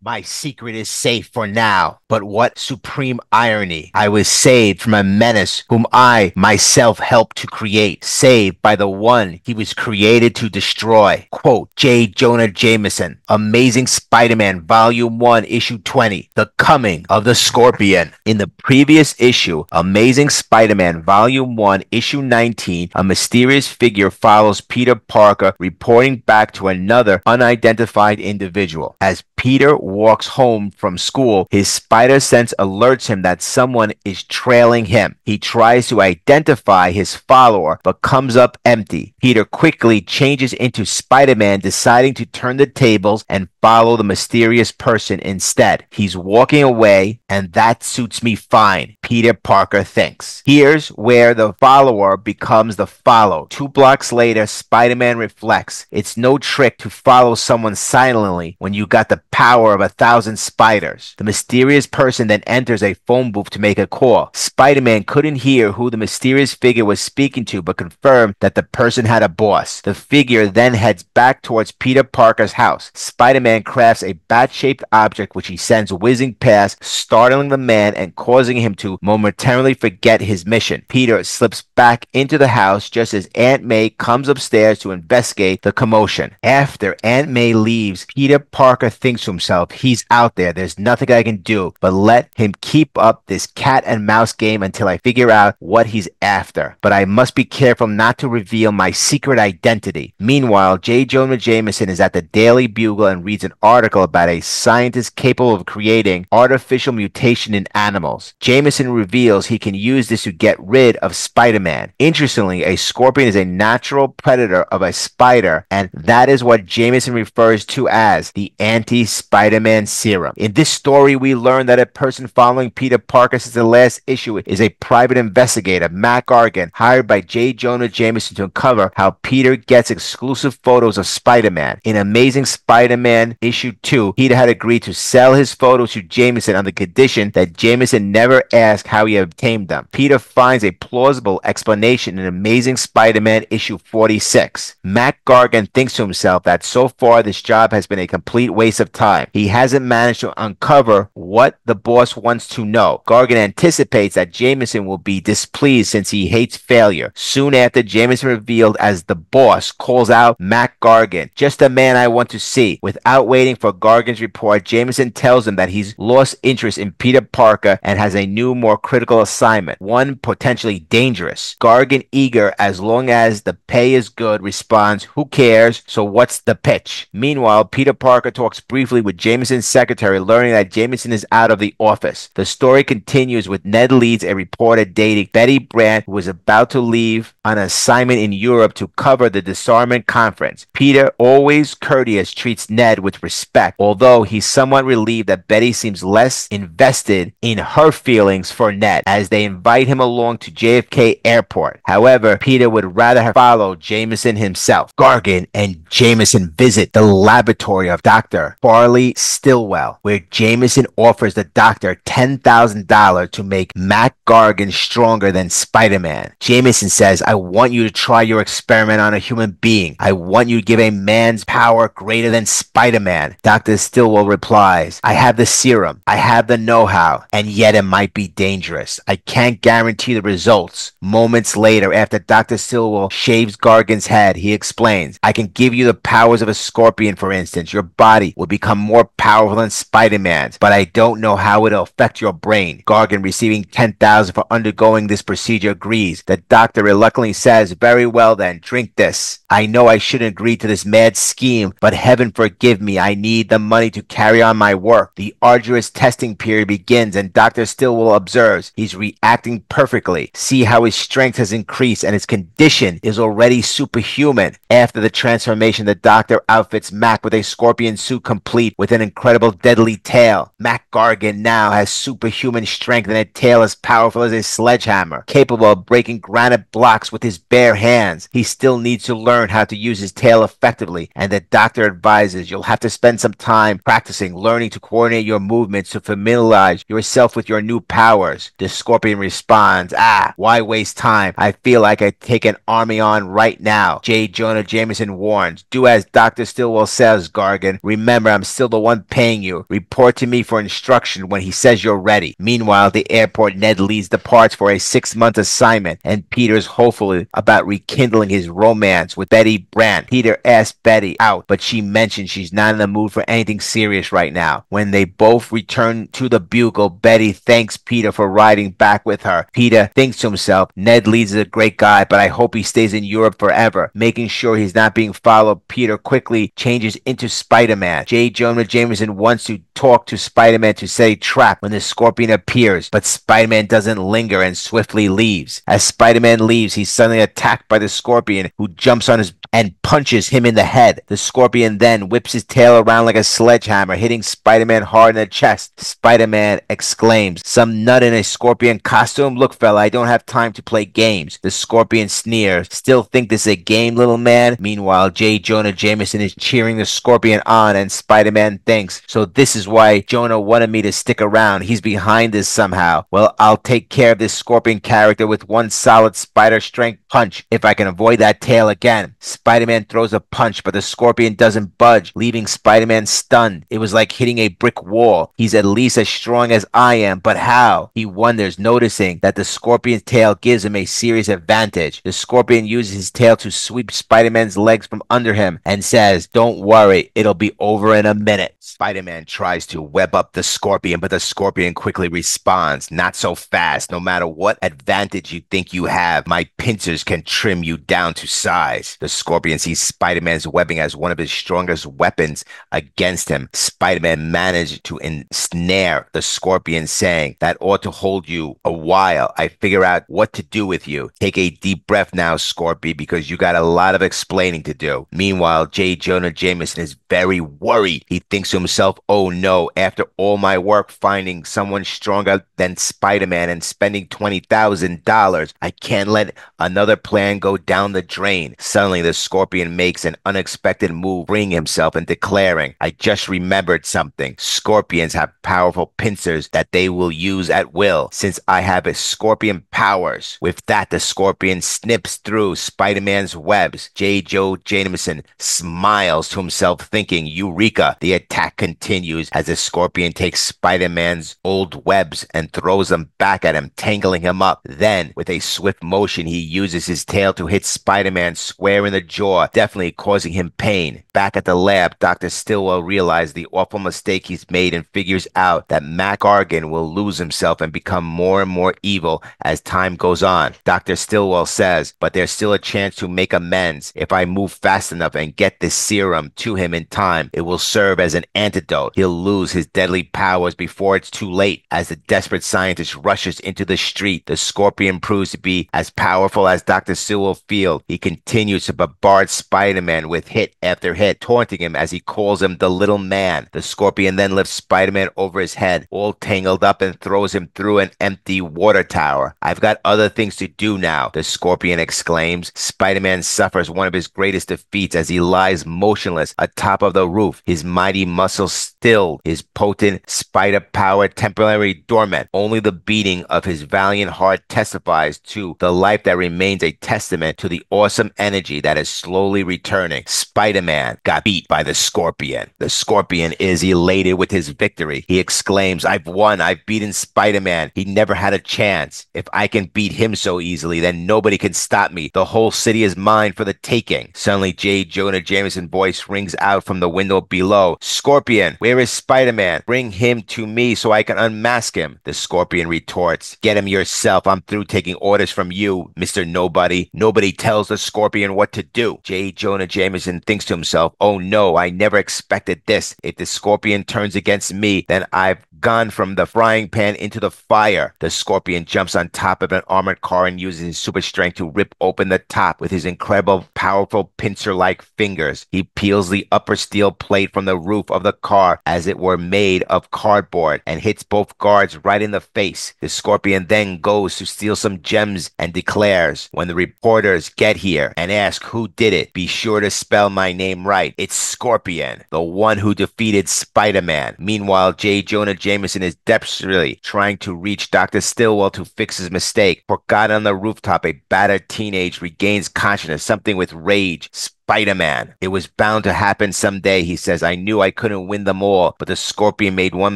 My secret is safe for now, but what supreme irony! I was saved from a menace whom I myself helped to create, saved by the one he was created to destroy. Quote, J. Jonah Jameson, Amazing Spider-Man, Volume 1, Issue 20, The Coming of the Scorpion. In the previous issue, Amazing Spider-Man, Volume 1, Issue 19, a mysterious figure follows Peter Parker, reporting back to another unidentified individual. As Peter walks home from school, his spider sense alerts him that someone is trailing him. He tries to identify his follower, but comes up empty. Peter quickly changes into Spider-Man, deciding to turn the tables and follow the mysterious person instead. He's walking away, and that suits me fine, Peter Parker thinks. Here's where the follower becomes the followed. 2 blocks later, Spider-Man reflects. It's no trick to follow someone silently when you got the power of 1,000 spiders. The mysterious person then enters a phone booth to make a call. Spider-Man couldn't hear who the mysterious figure was speaking to, but confirmed that the person had a boss. The figure then heads back towards Peter Parker's house. Spider-Man crafts a bat-shaped object which he sends whizzing past, startling the man and causing him to momentarily forget his mission. Peter slips back into the house just as Aunt May comes upstairs to investigate the commotion. After Aunt May leaves, Peter Parker thinks to himself, he's out there, there's nothing I can do but let him keep up this cat and mouse game until I figure out what he's after. But I must be careful not to reveal my secret identity. Meanwhile, J. Jonah Jameson is at the Daily Bugle and reads an article about a scientist capable of creating artificial mutation in animals. Jameson reveals he can use this to get rid of Spider-Man. Interestingly, a scorpion is a natural predator of a spider, and that is what Jameson refers to as the anti-Spider-Man serum. In this story, we learn that a person following Peter Parker since the last issue is a private investigator, Matt Gargan, hired by J. Jonah Jameson to uncover how Peter gets exclusive photos of Spider-Man. In Amazing Spider-Man issue 2, Peter had agreed to sell his photos to Jameson on the condition that Jameson never asked how he obtained them. Peter finds a plausible explanation in Amazing Spider-Man issue 46. Matt Gargan thinks to himself that so far this job has been a complete waste of time. He hasn't managed to uncover what the boss wants to know. Gargan anticipates that Jameson will be displeased since he hates failure. Soon after, Jameson, revealed as the boss, calls out Matt Gargan, just a man I want to see. Without waiting for Gargan's report, Jameson tells him that he's lost interest in Peter Parker and has a new, more critical assignment, one potentially dangerous. Gargan, eager as long as the pay is good, responds, who cares? So what's the pitch? Meanwhile, Peter Parker talks briefly with Jameson's secretary, learning that Jameson is out of the office. The story continues with Ned Leeds, a reporter dating Betty Brant, who was about to leave on assignment in Europe to cover the disarmament conference. Peter, always courteous, treats Ned with respect, although he's somewhat relieved that Betty seems less invested in her feelings for Ned as they invite him along to JFK Airport. However, Peter would rather have followed Jameson himself. Gargan and Jameson visit the laboratory of Dr. Farley Stillwell, where Jameson offers the doctor $10,000 to make Matt Gargan stronger than Spider-Man. Jameson says, I want you to try your experiment on a human being. I want you to give a man's power greater than Spider-Man. Dr. Stillwell replies, I have the serum, I have the know-how, and yet it might be dangerous. I can't guarantee the results. Moments later, after Dr. Stillwell shaves Gargan's head, he explains, I can give you the powers of a scorpion, for instance. Your body will become more powerful than Spider-Man's, but I don't know how it'll affect your brain. Gargan, receiving $10,000 for undergoing this procedure, agrees. The doctor reluctantly says, very well then, drink this. I know I shouldn't agree to this mad scheme, but heaven forgive me, I need the money to carry on my work. The arduous testing period begins, and Dr. Stillwell observes he's reacting perfectly. See how his strength has increased and his condition is already superhuman. After the transformation, the doctor outfits Mac with a scorpion suit complete with an incredible deadly tail. Mac Gargan now has superhuman strength and a tail as powerful as a sledgehammer, capable of breaking granite blocks with his bare hands. He still needs to learn how to use his tail effectively, and the doctor advises you'll have to spend some time practicing, learning to coordinate your movements to familiarize yourself with your new power. powers. The Scorpion responds, why waste time? I feel like I take an army on right now. J. Jonah Jameson warns, do as Dr. Stillwell says, Gargan. Remember, I'm still the one paying you. Report to me for instruction when he says you're ready. Meanwhile, at the airport, Ned Leeds departs for a 6-month assignment, and Peter's hopeful about rekindling his romance with Betty Brant. Peter asks Betty out, but she mentions she's not in the mood for anything serious right now. When they both return to the Bugle, Betty thanks Peter for riding back with her. Peter thinks to himself, Ned Leeds is a great guy, but I hope he stays in Europe forever. Making sure he's not being followed, Peter quickly changes into Spider-Man. J. Jonah Jameson wants to talk to Spider-Man to set a trap when the Scorpion appears, but Spider-Man doesn't linger and swiftly leaves. As Spider-Man leaves, he's suddenly attacked by the Scorpion, who jumps on his and punches him in the head. The Scorpion then whips his tail around like a sledgehammer, hitting Spider-Man hard in the chest. Spider-Man exclaims, some nut in a Scorpion costume? Look, fella, I don't have time to play games. The Scorpion sneers, still think this is a game, little man? Meanwhile, J. Jonah Jameson is cheering the Scorpion on, and Spider-Man thinks, so this is why Jonah wanted me to stick around. He's behind this somehow. Well, I'll take care of this Scorpion character with one solid spider strength punch if I can avoid that tail again. Spider-Man throws a punch, but the Scorpion doesn't budge, leaving Spider-Man stunned. It was like hitting a brick wall. He's at least as strong as I am, but how? He wonders, noticing that the Scorpion's tail gives him a serious advantage. The Scorpion uses his tail to sweep Spider-Man's legs from under him and says, don't worry, it'll be over in a minute. Spider-Man tries to web up the Scorpion, but the Scorpion quickly responds, not so fast. No matter what advantage you think you have, my pincers can trim you down to size. The Scorpion sees Spider-Man's webbing as one of his strongest weapons against him. Spider-Man managed to ensnare the Scorpion, saying, that ought to hold you a while. I figure out what to do with you. Take a deep breath now, Scorpy, because you got a lot of explaining to do. Meanwhile, J. Jonah Jameson is very worried. He thinks to himself, oh no, after all my work finding someone stronger than Spider-Man and spending $20,000, I can't let another plan go down the drain. Suddenly, the Scorpion makes an unexpected move, freeing himself and declaring, I just remembered something. Scorpions have powerful pincers that they will use at will, since I have a Scorpion powers. With that, the Scorpion snips through Spider-Man's webs. J. Joe Jameson smiles to himself, thinking, Eureka! The attack continues as the Scorpion takes Spider-Man's old webs and throws them back at him, tangling him up. Then, with a swift motion, he uses his tail to hit Spider-Man square in the jaw, definitely causing him pain. Back at the lab, Dr. Stillwell realizes the awful mistake he's made and figures out that Mac Gargan will lose himself and become more and more evil as time goes on. Dr. Stillwell says, but there's still a chance to make amends. If I move fast enough and get this serum to him in time, it will serve as an antidote. He'll lose his deadly powers before it's too late. As the desperate scientist rushes into the street, the Scorpion proves to be as powerful as Dr. Stillwell feels. He continues to bombard Spider-Man with hit after hit, taunting him as he calls him the little man. The Scorpion then lifts Spider-Man over his head, all tangled up, and throws him through an empty water tower. I've got other things to do now, the Scorpion exclaims. Spider-Man suffers one of his greatest defeats as he lies motionless atop of the roof, his mighty muscles stilled, his potent spider power temporarily dormant. Only the beating of his valiant heart testifies to the life that remains, a testament to the awesome energy that is slowly returning. Spider-Man got beat by the Scorpion. The Scorpion is elated with his victory. He exclaims, I've won. I've beaten Spider-Man. He never had a chance. If I can beat him so easily, then nobody can stop me. The whole city is mine for the taking. Suddenly, J. Jonah Jameson's voice rings out from the window below. Scorpion, where is Spider-Man? Bring him to me so I can unmask him. The Scorpion retorts, get him yourself. I'm through taking orders from you, Mr. Nobody. Nobody tells the Scorpion what to do. J. Jonah Jameson thinks to himself, oh no, I never expected this. If the Scorpion turns against me, then I've gone from the frying pan into the fire. The Scorpion jumps on top of an armored car and uses his super strength to rip open the top with his incredible, powerful pincer-like fingers. He peels the upper steel plate from the roof of the car as it were made of cardboard and hits both guards right in the face. The Scorpion then goes to steal some gems and declares, when the reporters get here and ask who did it, be sure to spell my name right. It's Scorpion, the one who defeated Spider-Man. Meanwhile, J. Jonah Jameson is desperately trying trying to reach Dr. Stillwell to fix his mistake. Forgotten on the rooftop, a battered teenage regains consciousness, something with rage. Spider-Man. It was bound to happen someday, he says. I knew I couldn't win them all, but the Scorpion made one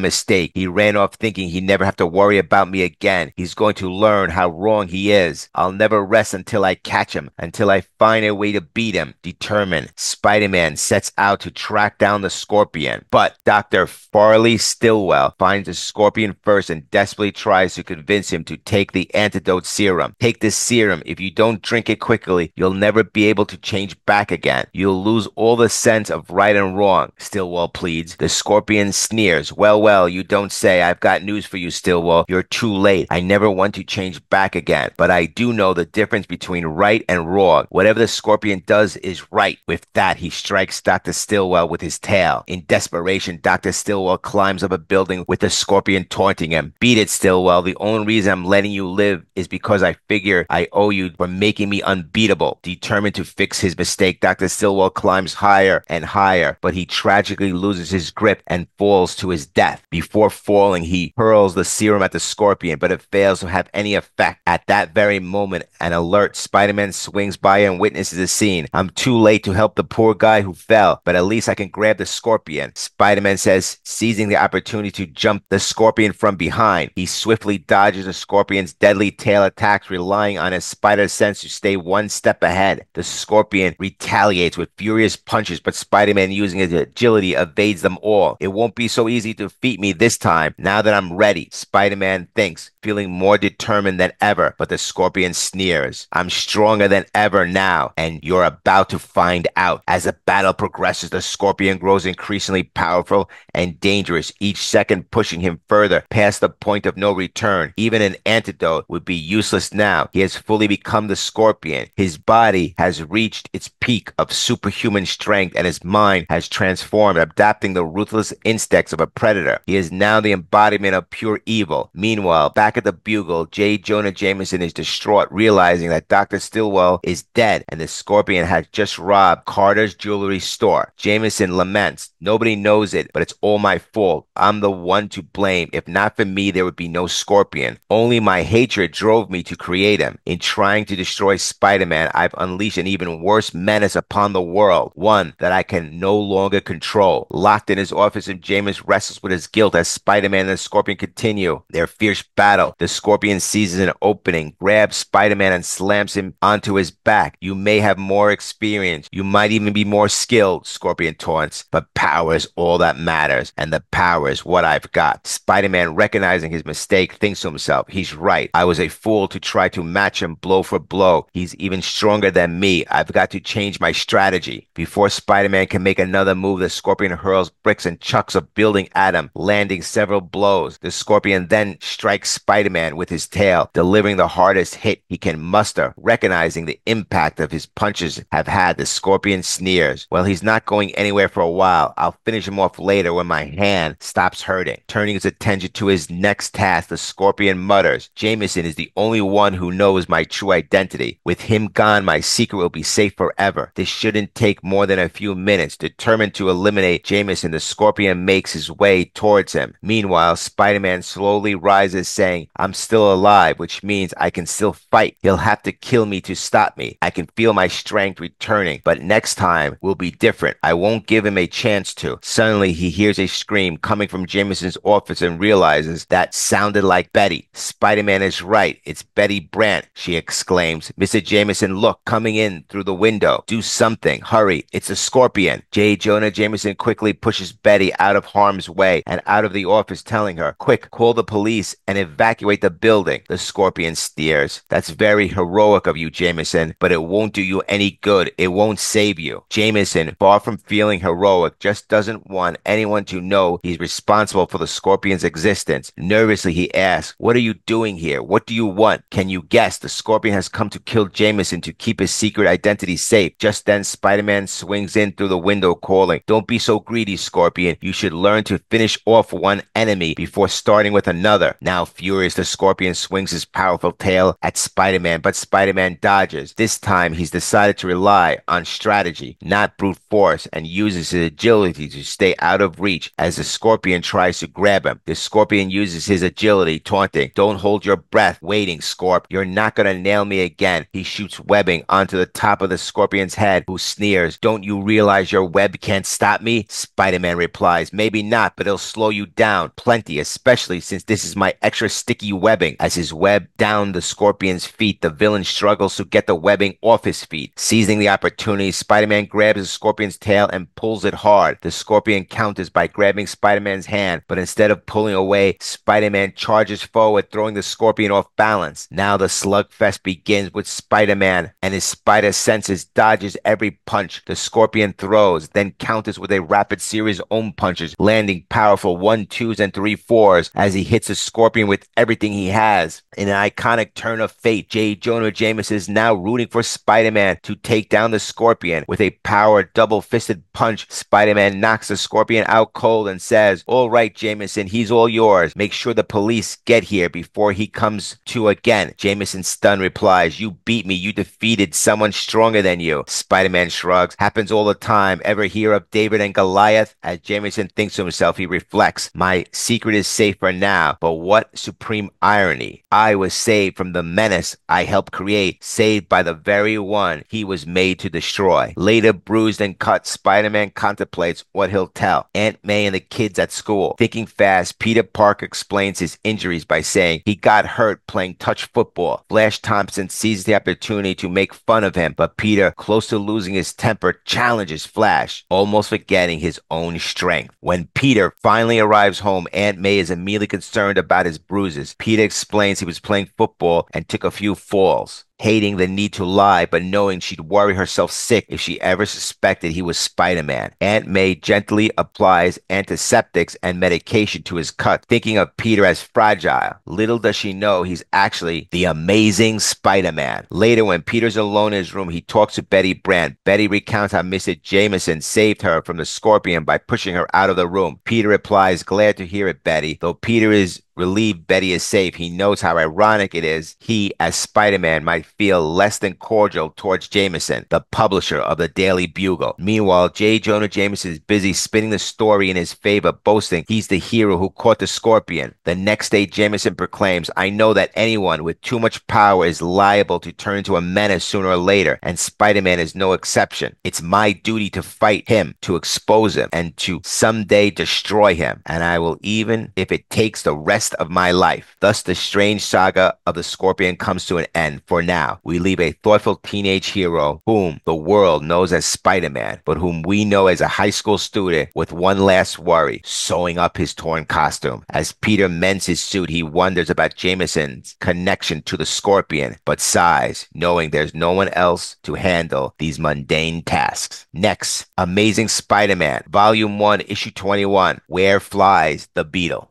mistake. He ran off thinking he'd never have to worry about me again. He's going to learn how wrong he is. I'll never rest until I catch him, until I find a way to beat him. Determined, Spider-Man sets out to track down the Scorpion. But Dr. Farley Stillwell finds the Scorpion first and desperately tries to convince him to take the antidote serum. Take this serum. If you don't drink it quickly, you'll never be able to change back again. You'll lose all the sense of right and wrong, Stillwell pleads. The Scorpion sneers. Well, you don't say. I've got news for you, Stillwell. You're too late. I never want to change back again, but I do know the difference between right and wrong. Whatever the Scorpion does is right. With that, he strikes Dr. Stillwell with his tail. In desperation, Dr. Stillwell climbs up a building with the Scorpion taunting him. Beat it, Stillwell. The only reason I'm letting you live is because I figure I owe you for making me unbeatable. Determined to fix his mistake, Dr. Stillwell climbs higher and higher, but he tragically loses his grip and falls to his death. Before falling, he hurls the serum at the Scorpion, but it fails to have any effect. At that very moment, an alert Spider-Man swings by and witnesses the scene. I'm too late to help the poor guy who fell, but at least I can grab the Scorpion, Spider-Man says, seizing the opportunity to jump the Scorpion from behind. He swiftly dodges the Scorpion's deadly tail attacks, relying on his spider sense to stay one step ahead. The Scorpion retaliates with furious punches, but Spider-Man, using his agility, evades them all. It won't be so easy to defeat me this time, now that I'm ready, Spider-Man thinks, feeling more determined than ever, but the Scorpion sneers. I'm stronger than ever now, and you're about to find out. As the battle progresses, the Scorpion grows increasingly powerful and dangerous, each second pushing him further past the point of no return. Even an antidote would be useless now. He has fully become the Scorpion. His body has reached its peak of superhuman strength, and his mind has transformed, adapting the ruthless instincts of a predator. He is now the embodiment of pure evil. Meanwhile, back at the Bugle, Jonah Jameson is distraught, realizing that Dr. Stillwell is dead and the Scorpion has just robbed Carter's jewelry store. Jameson laments, nobody knows it, but it's all my fault. I'm the one to blame. If not for me, there would be no Scorpion. Only my hatred drove me to create him. In trying to destroy Spider-Man, I've unleashed an even worse menace upon the world, one that I can no longer control. Locked in his office, and Jameson wrestles with his guilt as Spider-Man and the Scorpion continue their fierce battle. The Scorpion seizes an opening, grabs Spider-Man and slams him onto his back. You may have more experience. You might even be more skilled, Scorpion taunts, but power is all that matters, and the power is what I've got. Spider-Man, recognizing his mistake, thinks to himself, he's right. I was a fool to try to match him blow for blow. He's even stronger than me. I've got to change my strategy. Before Spider-Man can make another move, the Scorpion hurls bricks and chucks a building at him, landing several blows. The Scorpion then strikes Spider-Man with his tail, delivering the hardest hit he can muster. Recognizing the impact of his punches have had, the Scorpion sneers. Well, he's not going anywhere for a while. I'll finish him off later when my hand stops hurting. Turning his attention to his next task, the Scorpion mutters, Jameson is the only one who knows my true identity. With him gone, my secret will be safe forever. This shouldn't take more than a few minutes. Determined to eliminate Jameson, the Scorpion makes his way towards him. Meanwhile, Spider-Man slowly rises, saying, I'm still alive, which means I can still fight. He'll have to kill me to stop me. I can feel my strength returning, but next time will be different. I won't give him a chance to. Suddenly, he hears a scream coming from Jameson's office and realizes that sounded like Betty. Spider-Man is right. It's Betty Brant, she exclaims. Mr. Jameson, look, coming in through the window. Do something. Hurry. It's a Scorpion. Jonah Jameson quickly pushes Betty out of harm's way and out of the office, telling her, quick, call the police and evacuate the building. The Scorpion sneers. That's very heroic of you, Jameson, but it won't do you any good. It won't save you. Jameson, far from feeling heroic, just doesn't want anyone to know he's responsible for the Scorpion's existence. Nervously, he asks, what are you doing here? What do you want? Can you guess? The Scorpion has come to kill Jameson to keep his secret identity safe, just Just then, Spider-Man swings in through the window, calling, "Don't be so greedy, Scorpion. You should learn to finish off one enemy before starting with another." Now furious, the Scorpion swings his powerful tail at Spider-Man, but Spider-Man dodges. This time, he's decided to rely on strategy, not brute force, and uses his agility to stay out of reach as the Scorpion tries to grab him. The Scorpion uses his agility, taunting, "Don't hold your breath waiting, Scorp. You're not gonna nail me again." He shoots webbing onto the top of the Scorpion's head, who sneers, "Don't you realize your web can't stop me?" Spider-Man replies, "Maybe not, but it'll slow you down plenty, especially since this is my extra sticky webbing." As his web down the Scorpion's feet, the villain struggles to get the webbing off his feet. Seizing the opportunity, Spider-Man grabs the Scorpion's tail and pulls it hard. The Scorpion counters by grabbing Spider-Man's hand, but instead of pulling away, Spider-Man charges forward, throwing the Scorpion off balance. Now the slugfest begins with Spider-Man and his spider senses dodges every punch the Scorpion throws, then counters with a rapid series of own punches, landing powerful 1-2s and 3-4s as he hits the Scorpion with everything he has. In an iconic turn of fate, Jonah Jameson is now rooting for Spider-Man to take down the Scorpion. With a power double-fisted punch, Spider-Man knocks the Scorpion out cold and says, "All right, Jameson, he's all yours. Make sure the police get here before he comes to again." Jameson, stunned, replies, "You beat me. You defeated someone stronger than you." Spider-Man shrugs. "Happens all the time. Ever hear of David and Goliath?" As Jameson thinks to himself, he reflects, "My secret is safe for now, but what supreme irony. I was saved from the menace I helped create, saved by the very one he was made to destroy." Later, bruised and cut, Spider-Man contemplates what he'll tell Aunt May and the kids at school. Thinking fast, Peter Parker explains his injuries by saying he got hurt playing touch football. Flash Thompson seizes the opportunity to make fun of him, but Peter, close to losing his temper, challenges Flash, almost forgetting his own strength. When Peter finally arrives home, Aunt May is immediately concerned about his bruises. Peter explains he was playing football and took a few falls. Hating the need to lie, but knowing she'd worry herself sick if she ever suspected he was Spider-Man, Aunt May gently applies antiseptics and medication to his cut, thinking of Peter as fragile. Little does she know he's actually the amazing Spider-Man. Later, when Peter's alone in his room, he talks to Betty Brant. Betty recounts how Mr. Jameson saved her from the Scorpion by pushing her out of the room. Peter replies, "Glad to hear it, Betty." Though Peter is relieved Betty is safe, he knows how ironic it is he, as Spider-Man, might feel less than cordial towards Jameson, the publisher of the Daily Bugle. Meanwhile, J. Jonah Jameson is busy spinning the story in his favor, boasting he's the hero who caught the Scorpion. The next day, Jameson proclaims, "I know that anyone with too much power is liable to turn into a menace sooner or later, and Spider-Man is no exception. It's my duty to fight him, to expose him, and to someday destroy him, and I will, even if it takes the rest of my life." Thus, the strange saga of the Scorpion comes to an end. For now, we leave a thoughtful teenage hero whom the world knows as Spider-Man, but whom we know as a high school student with one last worry: sewing up his torn costume. As Peter mends his suit, he wonders about Jameson's connection to the Scorpion, but sighs, knowing there's no one else to handle these mundane tasks. Next, Amazing Spider-Man, Volume 1, Issue 21, Where Flies the Beetle?